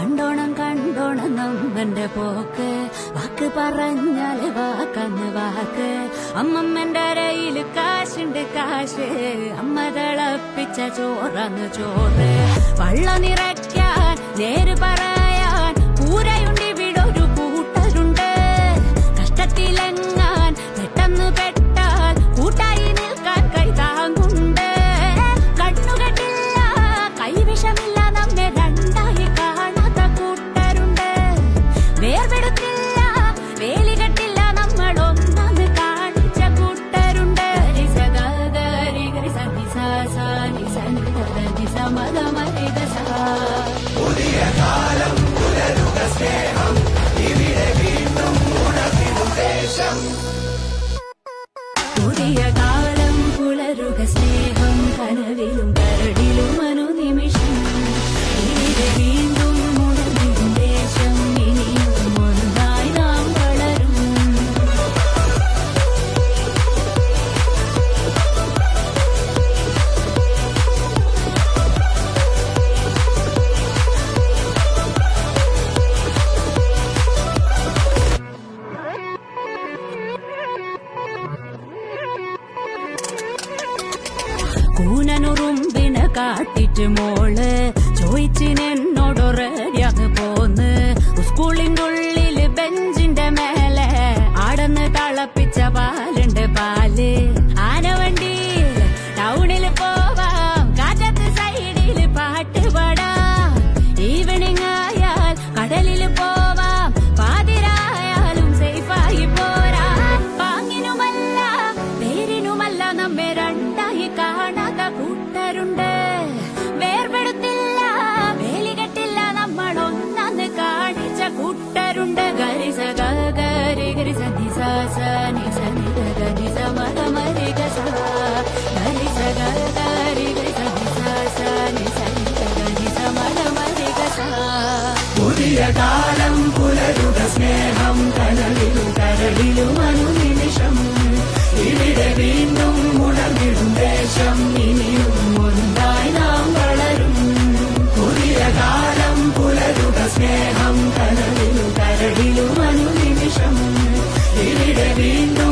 കണ്ടോണം കണ്ടോണം നമ്മന്റെ പോക്ക്, വാക്ക് പറഞ്ഞാല് വാക്കന്ന് വാക്ക്. അമ്മമ്മന്റെ അരയില് കാശുണ്ട് കാശ്, അമ്മ തിളപ്പിച്ച ചോറന്ന് ചോറ്. വള്ള നിറയ്ക്കാൻ നേര് പറയാൻ കൂരയുണ്ട് ഇവിടൊരു കൂട്ടരുണ്ട്. കഷ്ടത്തിലെങ്ങാൻ പെട്ടെന്ന് പെട്ടാൽ കൂട്ടായി നിൽക്കാൻ കൈ താങ്ങുണ്ട്. കണ്ണുകെട്ടില്ല കൈവിഷമില്ല നമ്മെ രണ്ടായി കാണാത്ത കൂട്ടരുണ്ട്. വേർപെടുത്തില്ല വേലികെട്ടില്ല നമ്മൾ ഒന്നാന്ന് കാണിച്ച കൂട്ടരുണ്ട്. പുതിയ കാലം പുലരുക സ്നേഹം, ഇവിടെ വീണ്ടും ഉണർന്നിടും ദേശം. പുതിയ കാലം പുലരുക സ്നേഹം, കനവിലും കരടിലും അനുനിമിഷം. ഇവിടെ വീണ്ടും ഉണർന്നിടും ദേശം, ഇനിയും ഒന്നായി നാം വളരും. കൂനനുറുമ്പിനെ കാട്ടിട്ട് മോള് ചോദിച്ചിനെന്നോട് റെഡിയാക്ക് പോന്ന്. സ്കൂളിന്റെ ഉള്ളില് ബെഞ്ചിന്റെ മേലെ ആടന്ന് തിളപ്പിച്ച പാലുണ്ട് പാല്. ആനവണ്ടിയിൽ ടൗണില് പോവാം, കാറ്റത്ത് സൈഡില് പാട്ട് പാടാം. ഈവനിങ് ആയാൽ കടലില് പോവാം, പാതിരായാലും സേഫായി പോരാ. പാങ്ങിനുമല്ല പേരിനുമല്ല നമ്മെ രണ്ടായി കാണാത്ത കൂട്ടരുണ്ട്. വേർപെടുത്തില്ല വേലികെട്ടില്ല നമ്മൾ ഒന്നാന്ന് കാണിച്ച കൂട്ടരുണ്ട്. ഗരിസ ഗരി ഗരിസ നിസ നിസ നിസ മത മരി ഗസ. ഗരിസ ഗരി ഗരിസ നിസ നിസ നിസ മത മരി ഗസ. പുതിയ കാലം പുലരുക സ്നേഹം, കനലിലും കരളിലും അനുനിമിഷം. ഇവിടെ വീണ്ടും ഉണർന്നിടും ദേശം, ഇനിയും ഒന്നായി നാം വളരും. പുതിയ കാലം പുലരുക സ്നേഹം, കനലിലും കരളിലും അനുനിമിഷം. ഇവിടെ വീണ്ടും